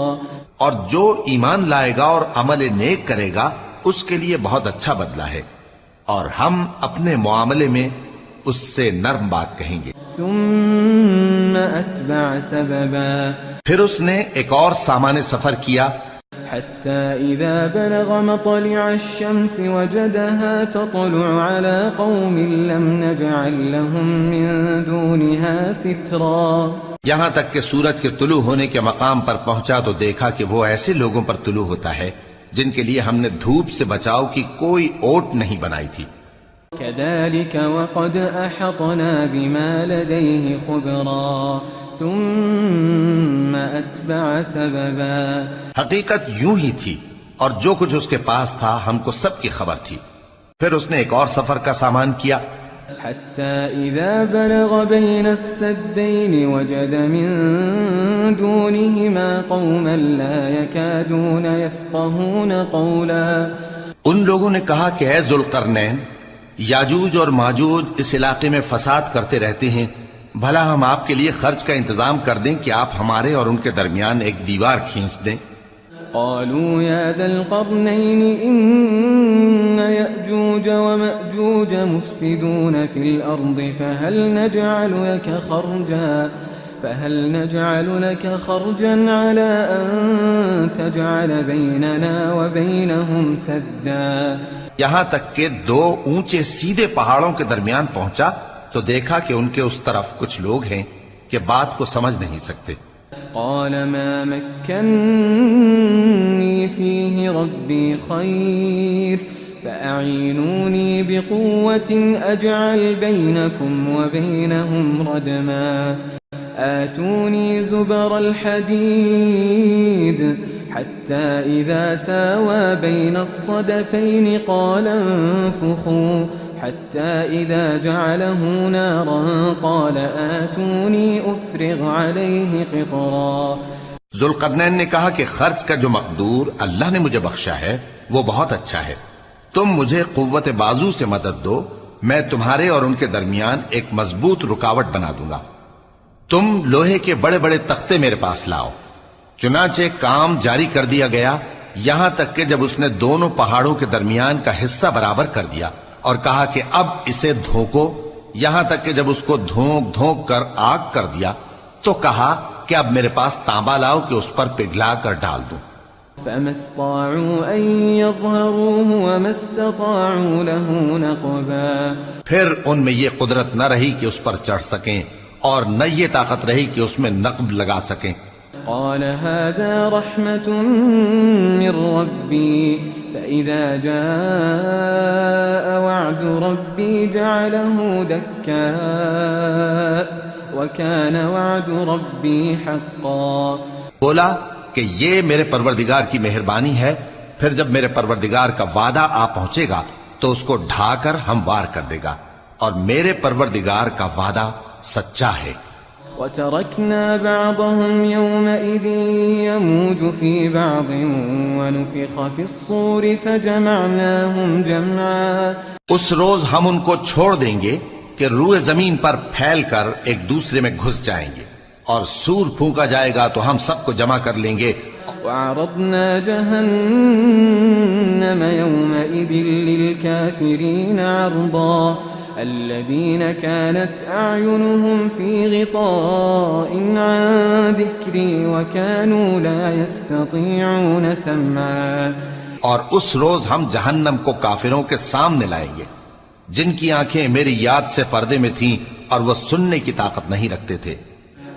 اور جو ایمان لائے گا اور عمل نیک کرے گا اس کے لیے بہت اچھا بدلہ ہے، اور ہم اپنے معاملے میں اس سے نرم بات کہیں گے۔ ثم أتبع سببا، پھر اس نے ایک اور سامان سفر کیا، حتى إذا بلغ مطلع الشمس وجدها تطلع على قوم لم نجعل لهم من دونها سترا۔ یہاں تک کہ سورج کے طلوع ہونے کے مقام پر پہنچا تو دیکھا کہ وہ ایسے لوگوں پر طلوع ہوتا ہے جن کے لیے ہم نے دھوپ سے بچاؤ کی کوئی اوٹ نہیں بنائی تھی۔ كذلك وقد أحطنا بما لديه خبرا ثم أتبع سببا۔ حقیقت یوں ہی تھی، اور جو کچھ اس کے پاس تھا ہم کو سب کی خبر تھی۔ پھر اس نے ایک اور سفر کا سامان کیا، حتى إذا بلغ بين السدين وجد من دونهما قوما لا يكادون يفقهون قولا۔ ان لوگوں نے کہا کہ اے ذوالقرنین، یاجوج اور ماجوج اس علاقے میں فساد کرتے رہتے ہیں، بھلا ہم آپ کے لیے خرچ کا انتظام کر دیں کہ آپ ہمارے اور ان کے درمیان ایک دیوار کھینچ دیں۔ قالوا يا ذا القرنين إن يأجوج ومأجوج مفسدون في الأرض فهل نجعل لك خرجا على أن تجعل بيننا وبينهم سدا؟ یہاں تک کہ دو اونچے سیدھے پہاڑوں کے درمیان پہنچا تو دیکھا کہ ان کے اس طرف کچھ لوگ ہیں کہ بات کو سمجھ نہیں سکتے۔ قال ما مكنني فيه ربي خير فأعينوني بقوة أجعل بينكم وبينهم ردما آتوني زبر الحديد حتى إذا ساوى بين الصدفين قال انفخوا حتى إذا جعله نارا قال آتوني أفرغ عليه قطرا۔ ذوالقرنین نے کہا کہ خرچ کا جو مقدور اللہ نے مجھے بخشا ہے وہ بہت اچھا ہے، تم مجھے قوت بازو سے مدد دو، میں تمہارے اور ان کے درمیان ایک مضبوط رکاوٹ بنا دوں گا۔ تم لوہے کے بڑے بڑے تختے میرے پاس لاؤ۔ چنانچہ کام جاری کر دیا گیا، یہاں تک کہ جب اس نے دونوں پہاڑوں کے درمیان کا حصہ برابر کر دیا اور کہا کہ اب اسے دھوکو، یہاں تک کہ جب اس کو دھونک دھونک کر آگ کر دیا تو کہا کہ اب میرے پاس تانبا لاؤ کہ اس پر پگھلا کر ڈال دوں۔ فما استطاعوا أن يظهروه وما استطاعوا له نقبا۔ پھر ان میں یہ قدرت نہ رہی کہ اس پر چڑھ سکیں اور نہ یہ طاقت رہی کہ اس میں نقب لگا سکیں۔ قال هذا رحمة من ربي فإذا جاء وعد ربي جعله دكاء وكان وعد ربي حقا۔ بولا کہ یہ میرے پروردگار کی مہربانی ہے، پھر جب میرے پروردگار کا وعدہ آ پہنچے گا تو اس کو ڈھا کر ہموار کر دے گا، اور میرے پروردگار کا وعدہ سچا ہے۔ وتركنا بعضهم يومئذ يموج في بعض ونفخ في الصور فجمعناهم جمعا۔ اس روز ہم ان کو چھوڑ دیں گے کہ روئے زمین پر پھیل کر ایک دوسرے میں گھس جائیں گے، اور سور پھونکا جائے گا تو ہم سب کو جمع کر لیں گے۔ وعرضنا جهنم يومئذ للكافرين عرضا الذين كانت أعينهم في غطاء عن ذكري وكانوا لا يستطيعون سمعا۔ اور اس روز ہم جہنم کو کافروں کے سامنے لائیں گے جن کی آنکھیں میری یاد سے پردے میں تھیں اور وہ سننے کی طاقت نہیں رکھتے تھے۔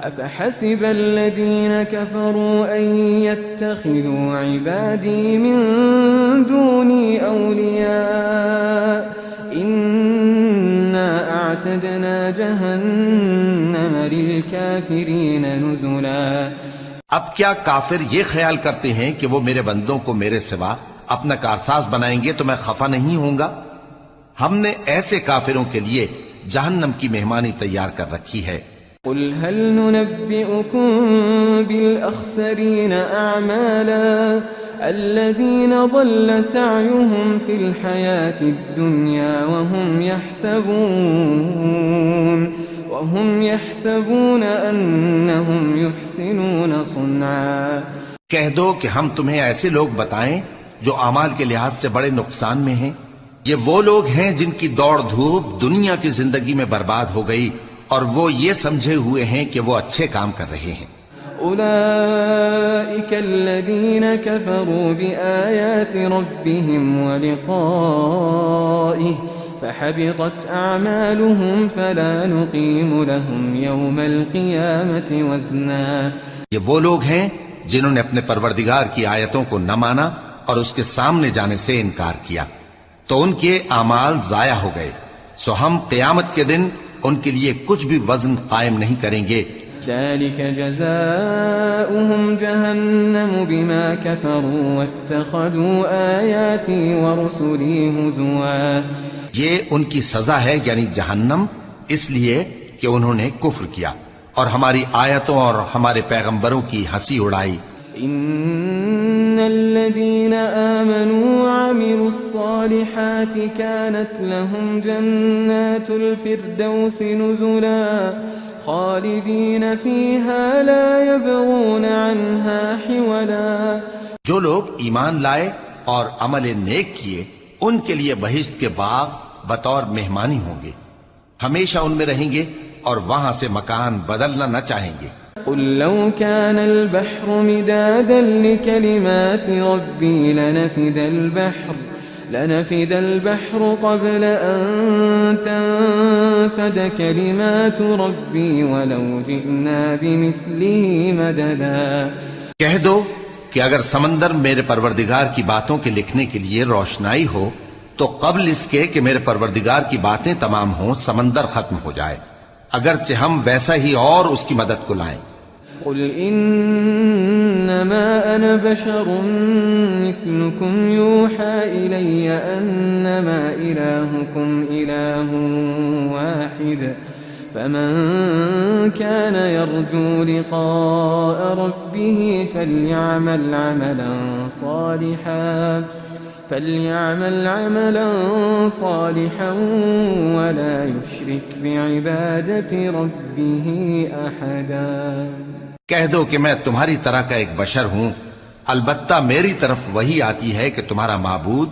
أفحسب الذين كفروا أن يتخذوا عبادي من دوني أولياء إنا أعتدنا جهنم للكافرين نزلا۔ اب کیا کافر یہ خیال کرتے ہیں کہ وہ میرے بندوں کو میرے سوا اپنا کارساز بنائیں گے تو میں خفا نہیں ہوں گا؟ ہم نے ایسے کافروں کے لیے جہنم کی مہمانی تیار کر رکھی ہے۔ قل هل ننبئكم بالأخسرين أعمالا الذين ضل سعيهم في الحياة الدنيا وهم يحسبون أنهم يحسنون صنعا۔ کہہ دو کہ ہم تمہیں ایسے لوگ بتائیں جو اعمال کے لحاظ سے بڑے نقصان میں ہیں۔ یہ وہ لوگ ہیں جن کی دوڑ دھوپ دنیا کی زندگی میں برباد ہو گئی اور وہ یہ سمجھے ہوئے ہیں کہ وہ اچھے کام کر رہے ہیں۔ أولئك الذين كفروا بآيات ربهم ولقائه فحبطت أعمالهم فلا نقيم لهم يوم القيامة وزنا۔ یہ وہ لوگ ہیں جنہوں نے اپنے پروردگار کی آیتوں کو نہ مانا اور اس کے سامنے جانے سے انکار کیا تو ان کے اعمال ضائع ہو گئے، سو ہم قیامت کے دن ان کے لیے کچھ بھی وزن قائم نہیں کریں گے۔ ذلك جزاؤهم جهنم بما كفروا واتخذوا آياتي ورسلي هزوا۔ یہ ان کی سزا ہے یعنی جہنم، اس لیے کہ انہوں نے کفر کیا اور ہماری آیتوں اور ہمارے پیغمبروں کی ہنسی اڑائی۔ ان الذين آمنوا وعملوا الصالحات كانت لهم جنات الفردوس نزلا خالدين فيها لا يبغون عنها حولا۔ جو لوگ ایمان لائے اور عمل نیک کیے ان کے لیے بہشت کے باغ بطور مہمانی ہوں گے، ہمیشہ ان میں رہیں گے، اور وہاں سے مکان بدلنا نہ چاہیں گے۔ قل لو كان البحر مدادا لكلمات ربي لنفد البحر قبل أن تنفد كلمات ربي ولو جئنا بمثله مددا۔ کہہ دو کہ اگر سمندر میرے پروردگار کی باتوں کے لکھنے کے لیے روشنائی ہو تو قبل اس کے کہ میرے پروردگار کی باتیں تمام ہوں سمندر ختم ہو جائے، اگرچہ ہم ویسا ہی اور اس کی مدد کو لائیں۔ قل إنما أنا بشر مثلكم يوحى إلي أنما إلهكم إله واحد فمن كان يرجو لقاء ربه فليعمل عملا صالحا ولا يشرك بعبادة ربه أحدا۔ کہہ دو کہ میں تمہاری طرح کا ایک بشر ہوں، البتہ میری طرف وہی آتی ہے کہ تمہارا معبود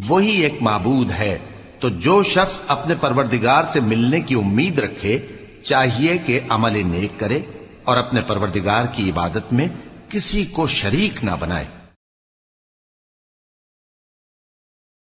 وہی ایک معبود ہے، تو جو شخص اپنے پروردگار سے ملنے کی امید رکھے چاہیے کہ عمل نیک کرے اور اپنے پروردگار کی عبادت میں کسی کو شریک نہ بنائے۔